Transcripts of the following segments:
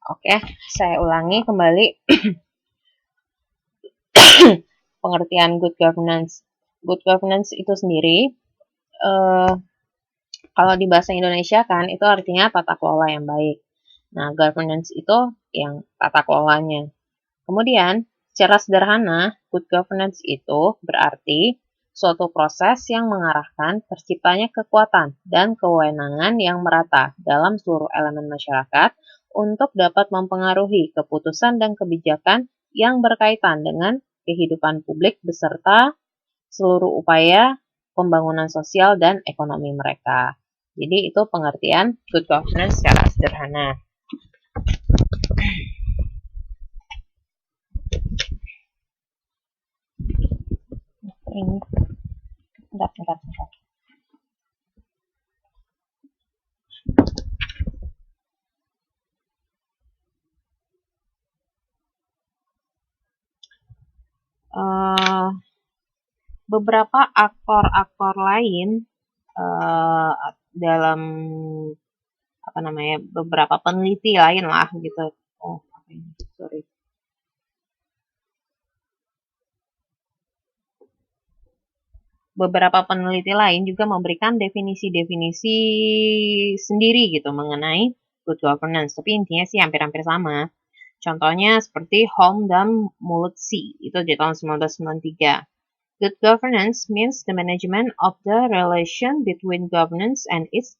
Oke, saya ulangi kembali pengertian good governance. Good governance itu sendiri, kalau di bahasa Indonesia kan itu artinya tata kelola yang baik. Nah, governance itu yang tata kelolanya. Kemudian, secara sederhana, good governance itu berarti suatu proses yang mengarahkan terciptanya kekuatan dan kewenangan yang merata dalam seluruh elemen masyarakat untuk dapat mempengaruhi keputusan dan kebijakan yang berkaitan dengan kehidupan publik beserta seluruh upaya pembangunan sosial dan ekonomi mereka. Jadi itu pengertian good governance secara sederhana. Ini bentar. Beberapa aktor-aktor lain dalam beberapa peneliti lain lah gitu. Sorry. Beberapa peneliti lain juga memberikan definisi-definisi sendiri gitu mengenai good governance, tapi intinya sih hampir-hampir sama. Contohnya seperti Holm dan Mulutsi, itu di tahun 1993. Good governance means the management of the relation between governance and its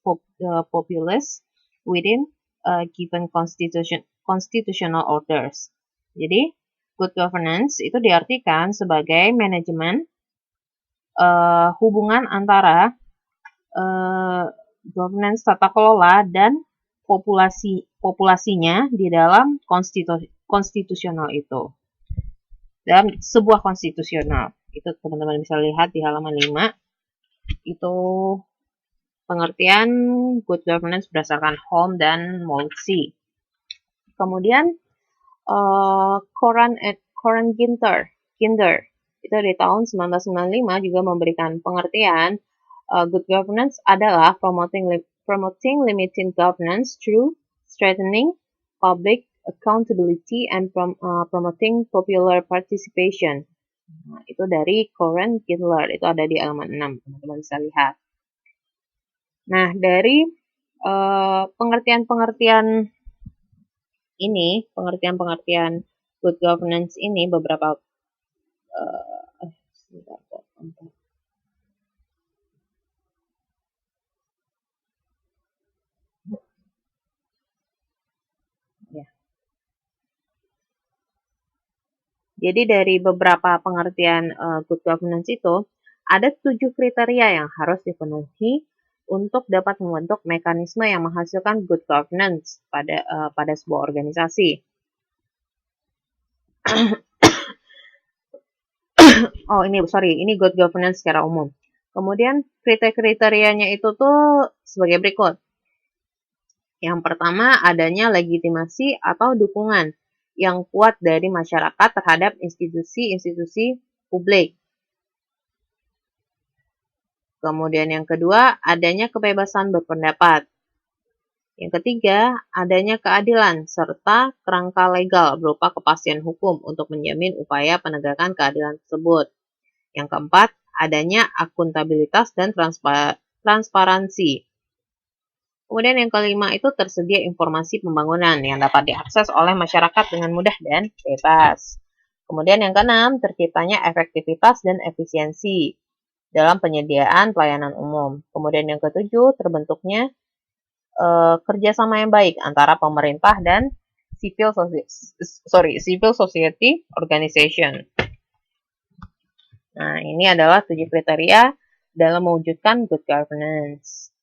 populace within a given constitutional orders. Jadi, good governance itu diartikan sebagai manajemen hubungan antara governance tata kelola dan populasinya di dalam konstitusional itu. Dalam sebuah konstitusional. Itu teman-teman bisa lihat di halaman 5. Itu pengertian good governance berdasarkan Holm dan Moltke. Kemudian Coran Ginder itu di tahun 1995 juga memberikan pengertian good governance adalah promoting limited governance through strengthening public accountability and promoting popular participation. Nah, itu dari Coran Ginder, itu ada di halaman 6, teman-teman bisa lihat. Nah, dari pengertian good governance ini beberapa Jadi dari beberapa pengertian good governance itu, ada 7 kriteria yang harus dipenuhi untuk dapat membentuk mekanisme yang menghasilkan good governance pada sebuah organisasi. ini good governance secara umum. Kemudian kriterianya itu tuh sebagai berikut. Yang pertama, adanya legitimasi atau dukungan yang kuat dari masyarakat terhadap institusi-institusi publik. Kemudian yang kedua, adanya kebebasan berpendapat. Yang ketiga, adanya keadilan serta kerangka legal berupa kepastian hukum untuk menjamin upaya penegakan keadilan tersebut. Yang keempat, adanya akuntabilitas dan transparansi. Kemudian yang kelima itu tersedia informasi pembangunan yang dapat diakses oleh masyarakat dengan mudah dan bebas. Kemudian yang keenam, terciptanya efektivitas dan efisiensi dalam penyediaan pelayanan umum. Kemudian yang ketujuh, terbentuknya kerjasama yang baik antara pemerintah dan civil society organization. Nah, ini adalah 7 kriteria dalam mewujudkan good governance.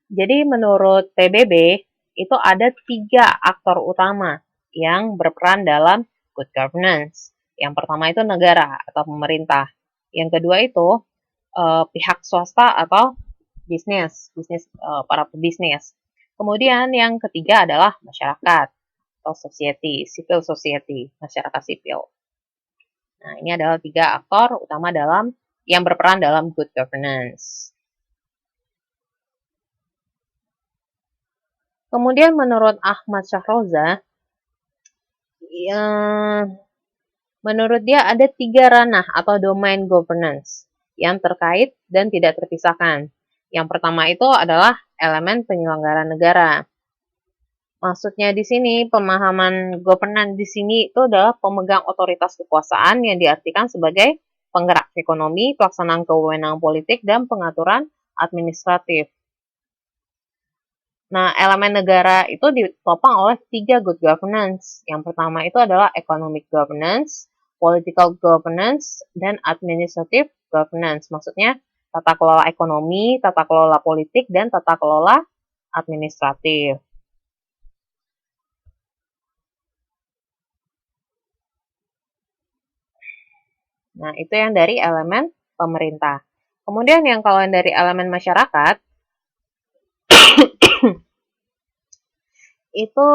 Jadi menurut PBB, itu ada 3 aktor utama yang berperan dalam good governance. Yang pertama itu negara atau pemerintah. Yang kedua itu pihak swasta atau para pebisnis. Kemudian yang ketiga adalah masyarakat atau civil society, masyarakat sipil. Nah, ini adalah 3 aktor utama yang berperan dalam good governance. Kemudian menurut Ahmad Syahroza, menurut dia ada 3 ranah atau domain governance yang terkait dan tidak terpisahkan. Yang pertama itu adalah elemen penyelenggara negara. Maksudnya di sini, pemahaman governance di sini itu adalah pemegang otoritas kekuasaan yang diartikan sebagai penggerak ekonomi, pelaksanaan kewenangan politik, dan pengaturan administratif. Nah, elemen negara itu ditopang oleh 3 good governance. Yang pertama itu adalah economic governance, political governance, dan administrative governance. Maksudnya tata kelola ekonomi, tata kelola politik, dan tata kelola administratif. Nah, itu yang dari elemen pemerintah. Kemudian yang kalau yang dari elemen masyarakat, itu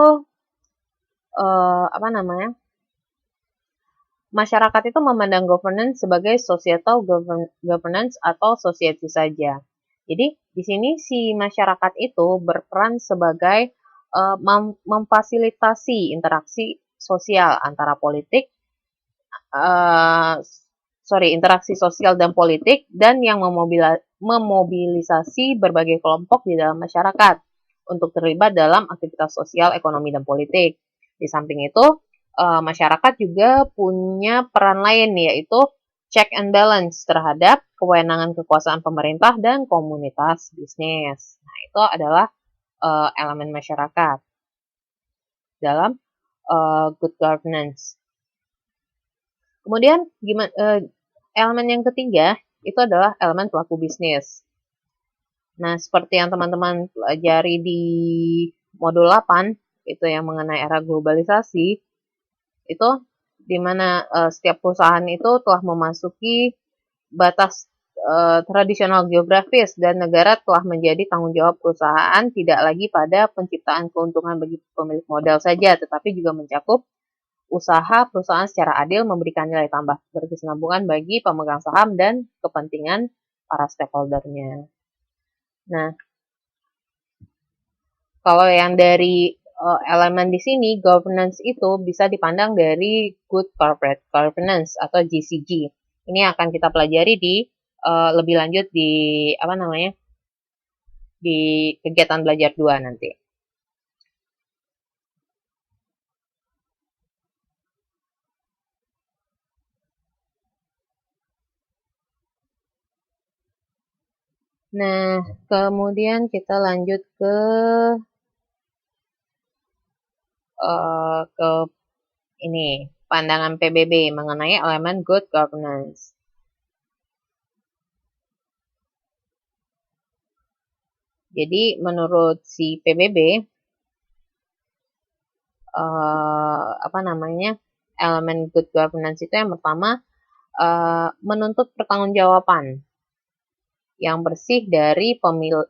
masyarakat itu memandang governance sebagai societal governance atau society saja. Jadi di sini si masyarakat itu berperan sebagai memfasilitasi interaksi sosial antara interaksi sosial dan politik, dan yang memobilisasi berbagai kelompok di dalam masyarakat untuk terlibat dalam aktivitas sosial, ekonomi, dan politik. Di samping itu, masyarakat juga punya peran lain, yaitu check and balance terhadap kewenangan kekuasaan pemerintah dan komunitas bisnis. Nah, itu adalah elemen masyarakat dalam good governance. Kemudian elemen yang ketiga itu adalah elemen pelaku bisnis. Nah, seperti yang teman-teman pelajari di modul 8, itu yang mengenai era globalisasi, itu di mana setiap perusahaan itu telah memasuki batas tradisional geografis, dan negara telah menjadi tanggung jawab perusahaan tidak lagi pada penciptaan keuntungan bagi pemilik modal saja, tetapi juga mencakup usaha perusahaan secara adil, memberikan nilai tambah berkesinambungan bagi pemegang saham dan kepentingan para stakeholder-nya. Nah, kalau yang dari elemen di sini, governance itu bisa dipandang dari good corporate governance atau GCG. Ini akan kita pelajari di lebih lanjut di di kegiatan belajar 2 nanti. Nah, kemudian kita lanjut ke ini, pandangan PBB mengenai elemen good governance. Jadi menurut si PBB, elemen good governance itu yang pertama, menuntut pertanggungjawaban yang bersih dari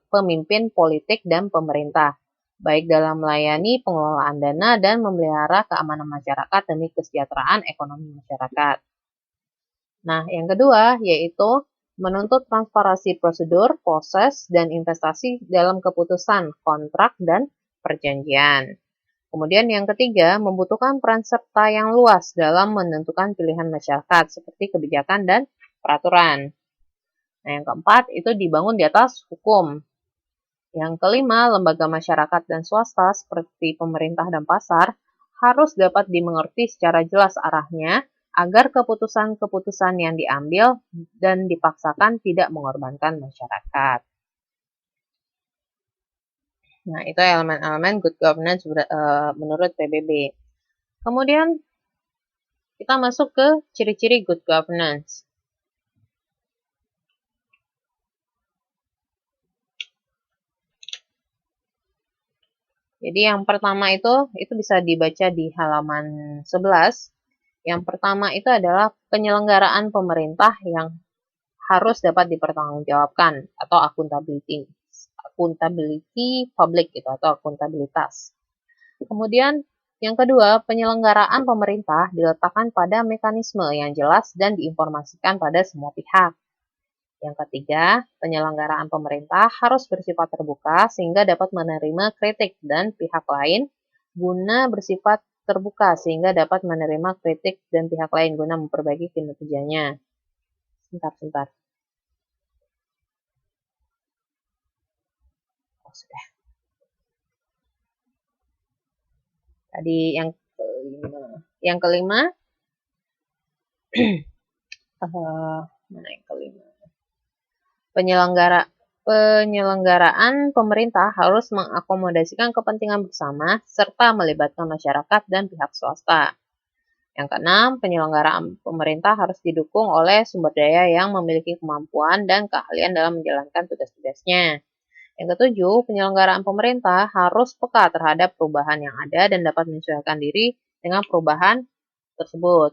pemimpin politik dan pemerintah, baik dalam melayani pengelolaan dana dan memelihara keamanan masyarakat demi kesejahteraan ekonomi masyarakat. Nah, yang kedua yaitu menuntut transparansi prosedur, proses, dan investasi dalam keputusan, kontrak, dan perjanjian. Kemudian yang ketiga, membutuhkan peran serta yang luas dalam menentukan pilihan masyarakat seperti kebijakan dan peraturan. Nah, yang keempat itu dibangun di atas hukum. Yang kelima, lembaga masyarakat dan swasta seperti pemerintah dan pasar harus dapat dimengerti secara jelas arahnya agar keputusan-keputusan yang diambil dan dipaksakan tidak mengorbankan masyarakat. Nah, itu elemen-elemen good governance menurut PBB. Kemudian kita masuk ke ciri-ciri good governance. Jadi yang pertama itu bisa dibaca di halaman 11. Yang pertama itu adalah penyelenggaraan pemerintah yang harus dapat dipertanggungjawabkan atau accountability public gitu, atau akuntabilitas. Kemudian yang kedua, penyelenggaraan pemerintah diletakkan pada mekanisme yang jelas dan diinformasikan pada semua pihak. Yang ketiga, penyelenggaraan pemerintah harus bersifat terbuka sehingga dapat menerima kritik dan pihak lain guna bersifat terbuka sehingga dapat menerima kritik dan pihak lain guna memperbaiki kinerjanya. Sebentar. Oh, sudah. Tadi yang kelima, mana yang kelima? Penyelenggaraan pemerintah harus mengakomodasikan kepentingan bersama serta melibatkan masyarakat dan pihak swasta. Yang keenam, penyelenggaraan pemerintah harus didukung oleh sumber daya yang memiliki kemampuan dan keahlian dalam menjalankan tugas-tugasnya. Yang ketujuh, penyelenggaraan pemerintah harus peka terhadap perubahan yang ada dan dapat menyesuaikan diri dengan perubahan tersebut.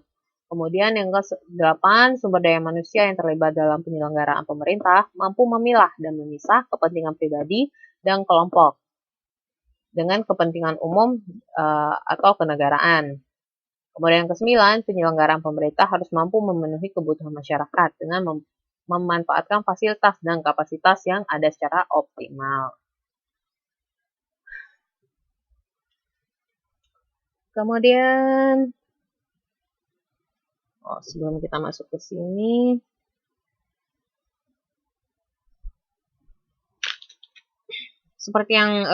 Kemudian yang ke-8, sumber daya manusia yang terlibat dalam penyelenggaraan pemerintah mampu memilah dan memisah kepentingan pribadi dan kelompok dengan kepentingan umum atau kenegaraan. Kemudian yang ke-9, penyelenggaraan pemerintah harus mampu memenuhi kebutuhan masyarakat dengan memanfaatkan fasilitas dan kapasitas yang ada secara optimal. Kemudian, sebelum kita masuk ke sini, seperti yang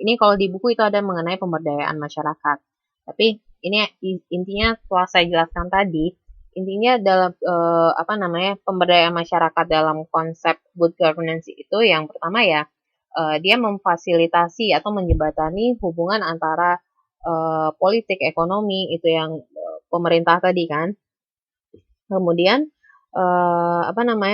ini kalau di buku itu ada mengenai pemberdayaan masyarakat. Tapi ini intinya setelah saya jelaskan tadi, intinya dalam pemberdayaan masyarakat dalam konsep good governance itu yang pertama ya, dia memfasilitasi atau menjembatani hubungan antara politik, ekonomi itu yang pemerintah tadi kan. Kemudian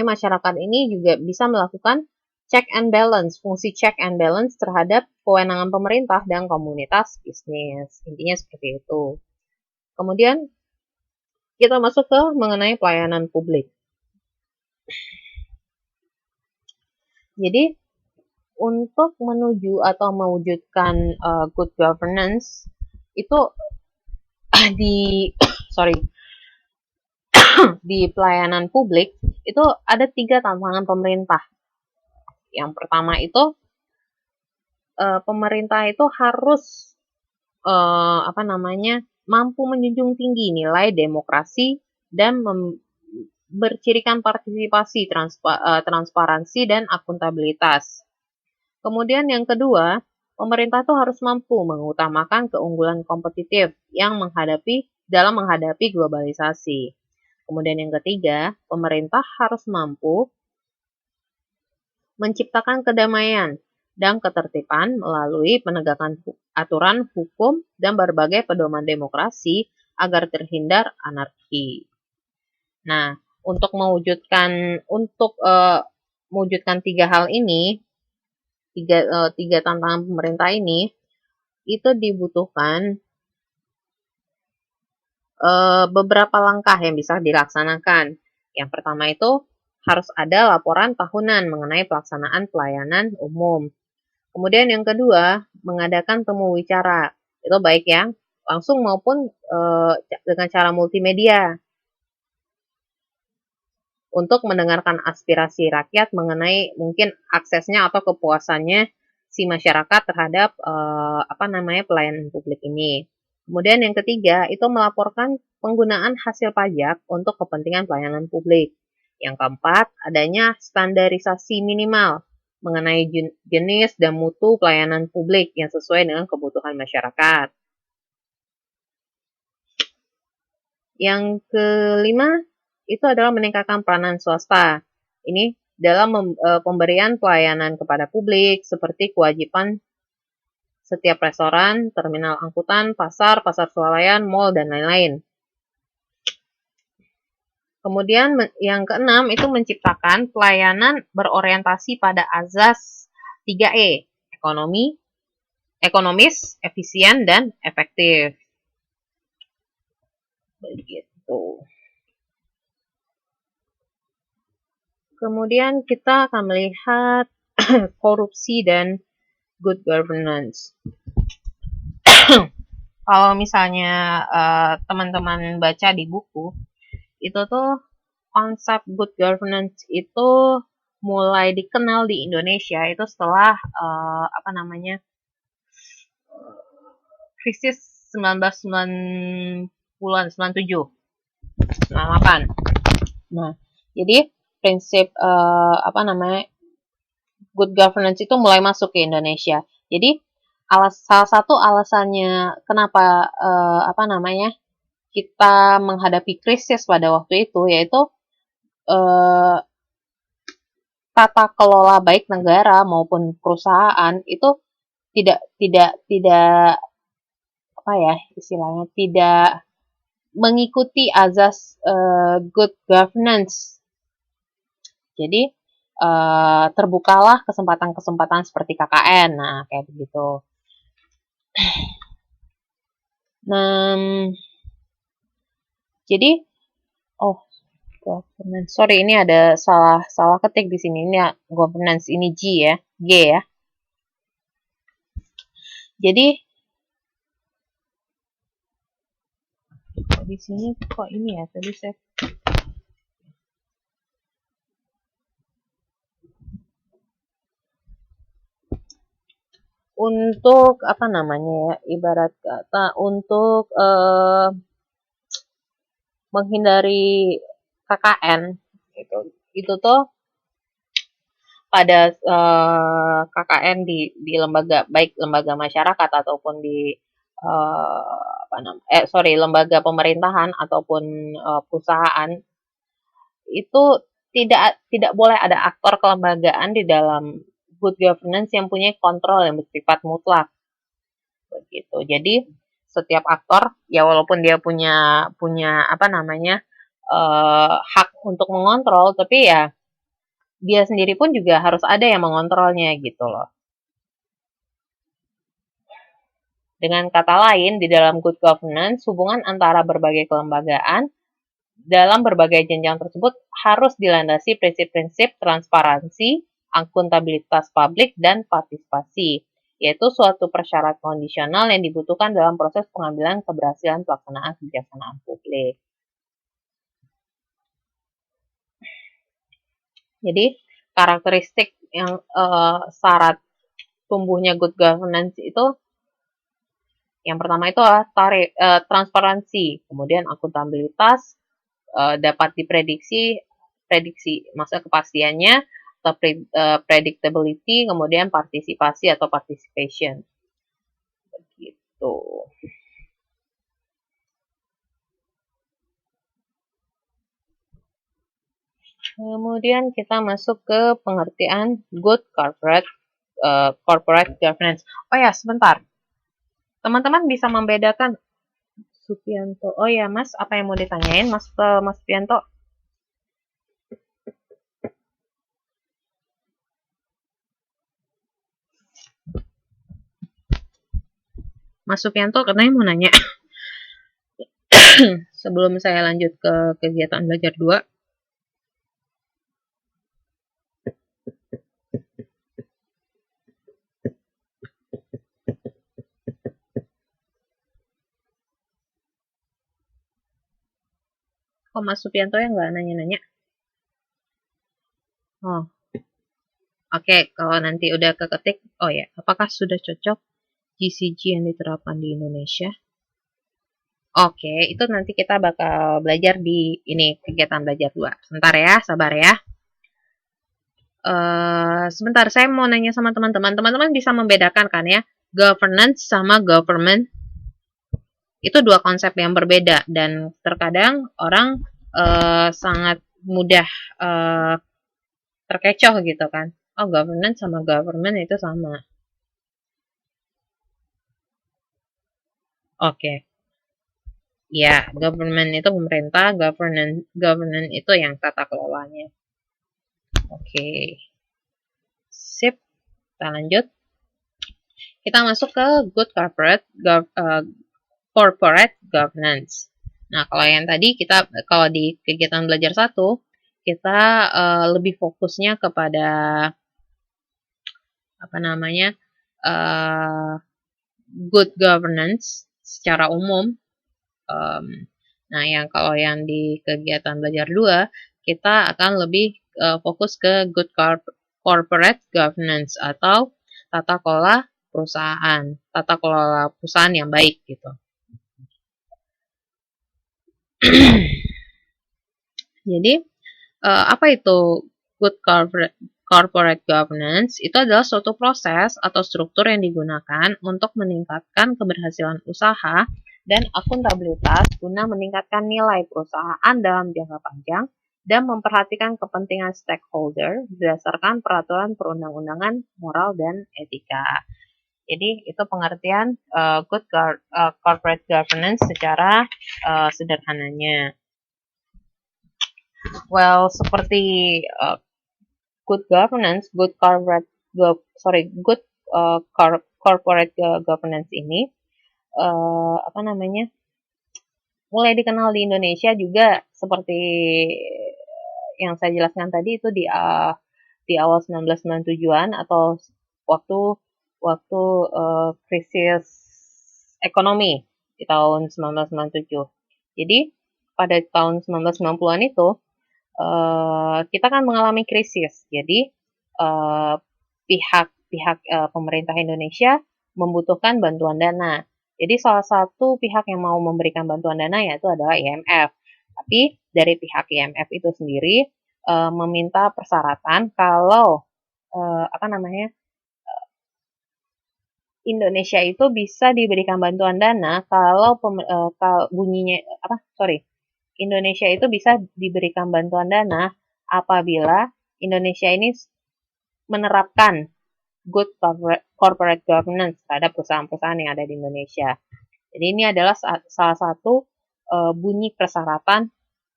masyarakat ini juga bisa melakukan check and balance, fungsi check and balance terhadap kewenangan pemerintah dan komunitas bisnis. Intinya seperti itu. Kemudian kita masuk ke mengenai pelayanan publik. Jadi untuk menuju atau mewujudkan good governance itu di pelayanan publik itu ada 3 tantangan pemerintah. Yang pertama itu pemerintah itu harus mampu menjunjung tinggi nilai demokrasi dan bercirikan partisipasi, transparansi dan akuntabilitas. Kemudian yang kedua, pemerintah itu harus mampu mengutamakan keunggulan kompetitif dalam menghadapi globalisasi. Kemudian yang ketiga, pemerintah harus mampu menciptakan kedamaian dan ketertiban melalui penegakan aturan hukum dan berbagai pedoman demokrasi agar terhindar anarki. Nah, untuk mewujudkan 3 hal ini, tiga tantangan pemerintah ini, itu dibutuhkan beberapa langkah yang bisa dilaksanakan. Yang pertama itu harus ada laporan tahunan mengenai pelaksanaan pelayanan umum. Kemudian yang kedua, mengadakan temu wicara. Itu baik yang langsung maupun dengan cara multimedia untuk mendengarkan aspirasi rakyat mengenai mungkin aksesnya atau kepuasannya si masyarakat terhadap pelayanan publik ini. Kemudian yang ketiga, itu melaporkan penggunaan hasil pajak untuk kepentingan pelayanan publik. Yang keempat, adanya standarisasi minimal mengenai jenis dan mutu pelayanan publik yang sesuai dengan kebutuhan masyarakat. Yang kelima, itu adalah meningkatkan peranan swasta. Ini dalam pemberian pelayanan kepada publik seperti kewajiban setiap restoran, terminal angkutan, pasar swalayan, mal, dan lain-lain. Kemudian yang keenam itu menciptakan pelayanan berorientasi pada azas 3E, ekonomis, efisien, dan efektif. Begitu. Kemudian kita akan melihat korupsi dan good governance. Kalau misalnya teman-teman baca di buku, itu tuh konsep good governance itu mulai dikenal di Indonesia itu setelah krisis 1990-an, 97, 98. Nah, jadi prinsip good governance itu mulai masuk ke Indonesia. Jadi salah satu alasannya kenapa kita menghadapi krisis pada waktu itu yaitu tata kelola baik negara maupun perusahaan itu tidak tidak mengikuti azas good governance. Jadi terbukalah kesempatan-kesempatan seperti KKN, nah kayak begitu. Jadi governance. Sorry, ini ada salah ketik di sini. Ini governance, ini G ya, Jadi di sini kok ini ya, tadi saya untuk ibarat kata untuk menghindari KKN itu tuh pada KKN di lembaga, baik lembaga masyarakat ataupun di lembaga pemerintahan ataupun perusahaan, itu tidak boleh ada aktor kelembagaan di dalam good governance yang punya kontrol yang bersifat mutlak begitu. Jadi setiap aktor ya walaupun dia punya hak untuk mengontrol, tapi ya dia sendiri pun juga harus ada yang mengontrolnya gitu loh. Dengan kata lain, di dalam good governance, hubungan antara berbagai kelembagaan dalam berbagai jenjang tersebut harus dilandasi prinsip-prinsip transparansi, akuntabilitas publik, dan partisipasi, yaitu suatu persyarat kondisional yang dibutuhkan dalam proses pengambilan keberhasilan pelaksanaan kebijaksanaan publik. Jadi, karakteristik yang syarat tumbuhnya good governance itu, yang pertama itu adalah transparansi, kemudian akuntabilitas, dapat diprediksi, maksudnya kepastiannya, atau predictability, kemudian partisipasi atau participation. Begitu. Kemudian kita masuk ke pengertian good corporate governance. Oh ya, sebentar. Teman-teman bisa membedakan Supianto. Oh ya, Mas, apa yang mau ditanyain, Mas Supianto? Mas Supianto katanya mau nanya. Sebelum saya lanjut ke kegiatan belajar 2. Kok Mas Supianto yang nggak nanya-nanya? Oh, oke. Kalau nanti udah keketik, oh ya, apakah sudah cocok GCG yang diterapkan di Indonesia? Oke, itu nanti kita bakal belajar di ini kegiatan belajar 2. Sebentar ya, sabar ya. Sebentar, saya mau nanya sama teman-teman. Teman-teman bisa membedakan kan ya, governance sama government? Itu dua konsep yang berbeda dan terkadang orang sangat mudah terkecoh gitu kan. Oh, governance sama government itu sama. Oke. Ya, government itu pemerintah, governance itu yang tata kelolanya. Oke. Sip. Kita lanjut. Kita masuk ke good corporate governance. Nah, kalau yang tadi kalau di kegiatan belajar 1, kita lebih fokusnya kepada good governance secara umum. Nah, kalau yang di kegiatan belajar 2, kita akan lebih fokus ke good corporate governance atau tata kelola perusahaan yang baik gitu. Jadi apa itu good corporate governance? Itu adalah suatu proses atau struktur yang digunakan untuk meningkatkan keberhasilan usaha dan akuntabilitas guna meningkatkan nilai perusahaan dalam jangka panjang dan memperhatikan kepentingan stakeholder berdasarkan peraturan perundang-undangan, moral, dan etika. Jadi itu pengertian good corporate governance secara sederhananya. Well, seperti good governance, good corporate governance ini mulai dikenal di Indonesia juga seperti yang saya jelaskan tadi itu di awal 1997-an atau waktu krisis ekonomi di tahun 1997. Jadi pada tahun 1990-an itu kita kan mengalami krisis. Jadi pihak pemerintah Indonesia membutuhkan bantuan dana. Jadi salah satu pihak yang mau memberikan bantuan dana yaitu adalah IMF. Tapi dari pihak IMF itu sendiri meminta persyaratan kalau Indonesia itu bisa diberikan bantuan dana kalau Indonesia itu bisa diberikan bantuan dana apabila Indonesia ini menerapkan good corporate governance terhadap perusahaan-perusahaan yang ada di Indonesia. Jadi ini adalah salah satu bunyi persyaratan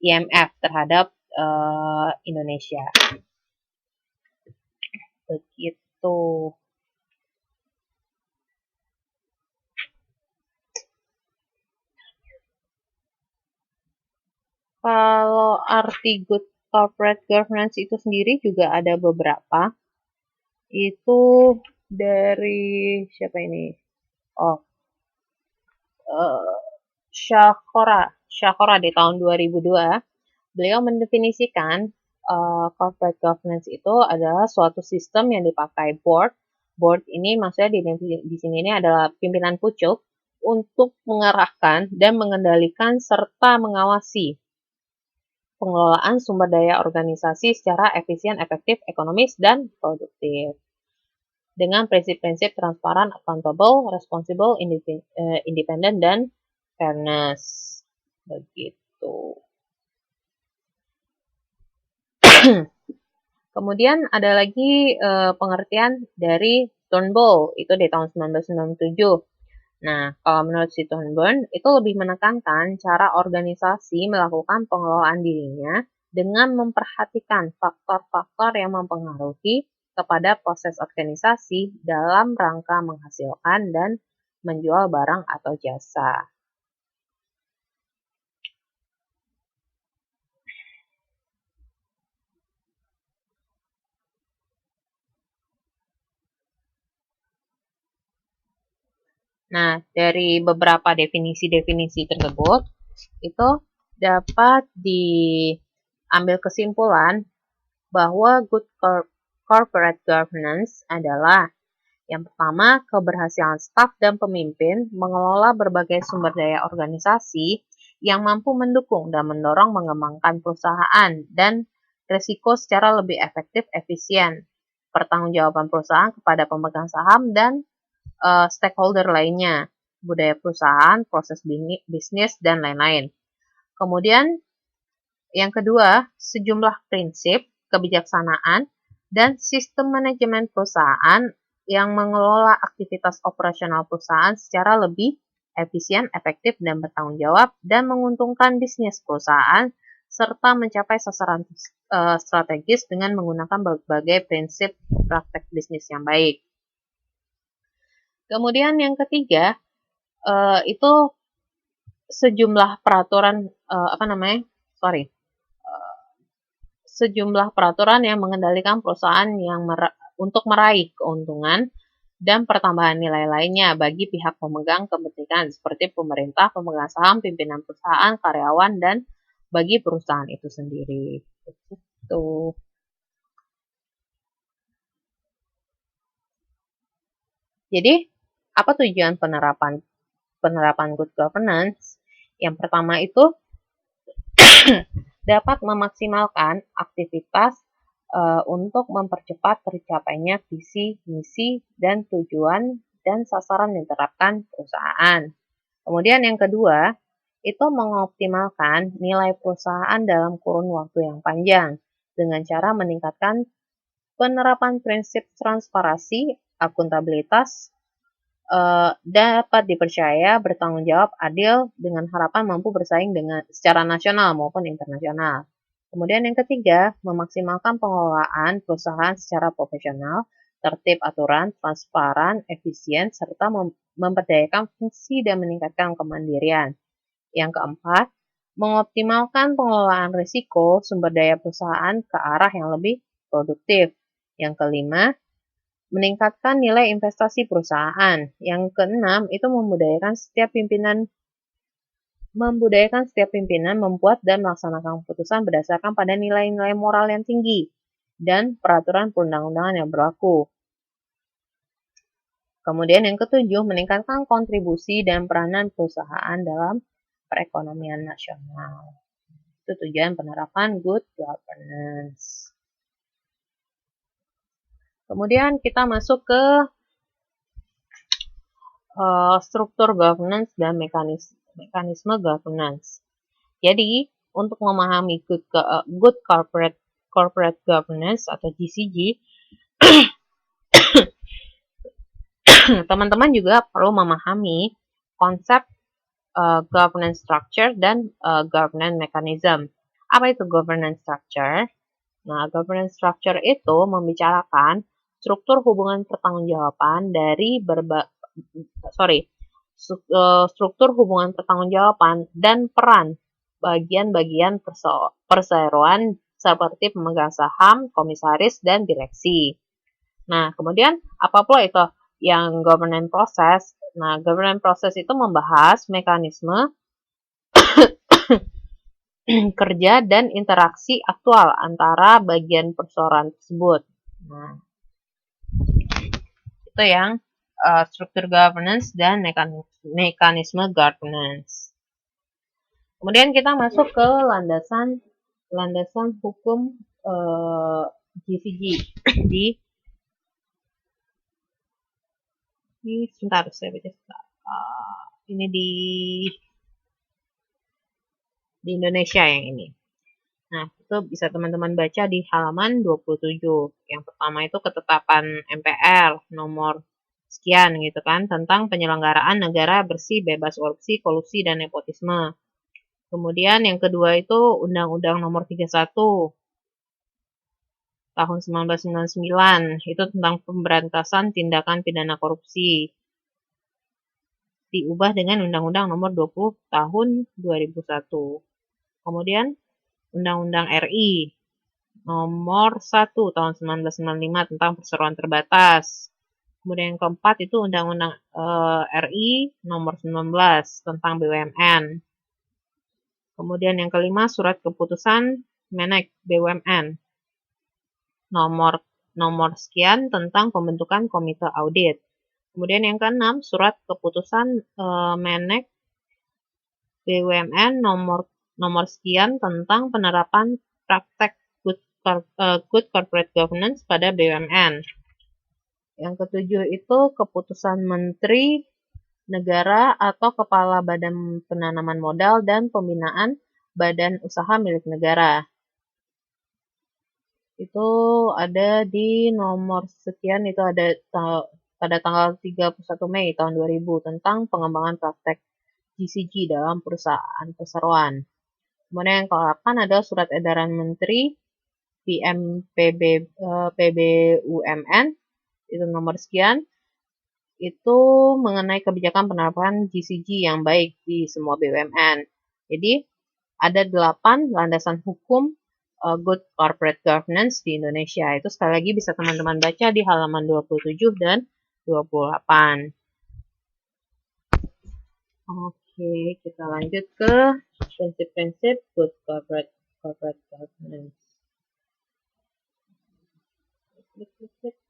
IMF terhadap Indonesia. Begitu. Kalau arti good corporate governance itu sendiri juga ada beberapa. Itu dari siapa ini? Shakora di tahun 2002. Beliau mendefinisikan corporate governance itu adalah suatu sistem yang dipakai board. Board ini maksudnya di sini ini adalah pimpinan pucuk untuk mengarahkan dan mengendalikan serta mengawasi pengelolaan sumber daya organisasi secara efisien, efektif, ekonomis, dan produktif. Dengan prinsip-prinsip transparan, accountable, responsible, independent, dan fairness. Begitu. Kemudian ada lagi pengertian dari Turnbull, itu di tahun 1997. Nah, kalau menurut si Turnbull, itu lebih menekankan cara organisasi melakukan pengelolaan dirinya dengan memperhatikan faktor-faktor yang mempengaruhi kepada proses organisasi dalam rangka menghasilkan dan menjual barang atau jasa. Nah, dari beberapa definisi-definisi tersebut, itu dapat diambil kesimpulan bahwa good corporate governance adalah yang pertama, keberhasilan staf dan pemimpin mengelola berbagai sumber daya organisasi yang mampu mendukung dan mendorong mengembangkan perusahaan dan risiko secara lebih efektif, efisien. Pertanggungjawaban perusahaan kepada pemegang saham dan stakeholder lainnya, budaya perusahaan, proses bisnis, dan lain-lain. Kemudian, yang kedua, sejumlah prinsip, kebijaksanaan, dan sistem manajemen perusahaan yang mengelola aktivitas operasional perusahaan secara lebih efisien, efektif, dan bertanggung jawab, dan menguntungkan bisnis perusahaan, serta mencapai sasaran strategis dengan menggunakan berbagai prinsip praktek bisnis yang baik. Kemudian yang ketiga, itu sejumlah peraturan, sejumlah peraturan yang mengendalikan perusahaan yang untuk meraih keuntungan dan pertambahan nilai lainnya bagi pihak pemegang kepentingan seperti pemerintah, pemegang saham, pimpinan perusahaan, karyawan, dan bagi perusahaan itu sendiri. Tuh. Jadi, apa tujuan penerapan good governance? Yang pertama itu dapat memaksimalkan aktivitas untuk mempercepat tercapainya visi, misi, dan tujuan dan sasaran yang diterapkan perusahaan. Kemudian yang kedua, itu mengoptimalkan nilai perusahaan dalam kurun waktu yang panjang dengan cara meningkatkan penerapan prinsip transparansi, akuntabilitas, dapat dipercaya, bertanggung jawab, adil, dengan harapan mampu bersaing dengan secara nasional maupun internasional. Kemudian yang ketiga, memaksimalkan pengelolaan perusahaan secara profesional, tertib aturan, transparan, efisien, serta memperdayakan fungsi dan meningkatkan kemandirian. Yang keempat, mengoptimalkan pengelolaan risiko sumber daya perusahaan ke arah yang lebih produktif. Yang kelima, meningkatkan nilai investasi perusahaan. Yang keenam, itu membudayakan setiap pimpinan membuat dan melaksanakan keputusan berdasarkan pada nilai-nilai moral yang tinggi dan peraturan perundang-undangan yang berlaku. Kemudian yang ketujuh, meningkatkan kontribusi dan peranan perusahaan dalam perekonomian nasional. Itu tujuan penerapan good governance. Kemudian kita masuk ke struktur governance dan mekanisme governance. Jadi, untuk memahami good corporate governance atau GCG, teman-teman juga perlu memahami konsep governance structure dan governance mechanism. Apa itu governance structure? Nah, governance structure itu membicarakan struktur hubungan pertanggungjawaban dari struktur hubungan pertanggungjawaban dan peran bagian-bagian perseroan seperti pemegang saham, komisaris, dan direksi. Nah, kemudian apa pula itu yang governance process? Nah, governance process itu membahas mekanisme kerja dan interaksi aktual antara bagian perseroan tersebut. Nah, itu yang struktur governance dan mekanisme governance. Kemudian kita masuk ke landasan hukum GCG ini sebentar saya baca ini di Indonesia yang ini. Nah, itu bisa teman-teman baca di halaman 27. Yang pertama itu ketetapan MPR nomor sekian gitu kan, tentang penyelenggaraan negara bersih, bebas korupsi, kolusi, dan nepotisme. Kemudian yang kedua itu Undang-Undang nomor 31 tahun 1999, itu tentang pemberantasan tindakan pidana korupsi. Diubah dengan Undang-Undang nomor 20 tahun 2001. Kemudian Undang-Undang RI nomor 1 tahun 1995 tentang perseroan terbatas. Kemudian yang keempat itu Undang-Undang RI nomor 19 tentang BUMN. Kemudian yang kelima Surat Keputusan Menek BUMN nomor sekian tentang pembentukan komite audit. Kemudian yang keenam Surat Keputusan Menek BUMN nomor sekian tentang penerapan praktek good corporate governance pada BUMN. Yang ketujuh itu keputusan Menteri Negara atau Kepala Badan Penanaman Modal dan Pembinaan Badan Usaha Milik Negara. Itu ada di nomor sekian, itu ada pada tanggal 31 Mei tahun 2000 tentang pengembangan praktek GCG dalam perusahaan perseroan. Kemudian yang ke-8 ada Surat Edaran Menteri PBUMN, itu nomor sekian, itu mengenai kebijakan penerapan GCG yang baik di semua BUMN. Jadi, ada 8 landasan hukum good corporate governance di Indonesia. Itu sekali lagi bisa teman-teman baca di halaman 27 dan 28. Oke, kita lanjut ke prinsip-prinsip good corporate governance. Klik, klik, klik.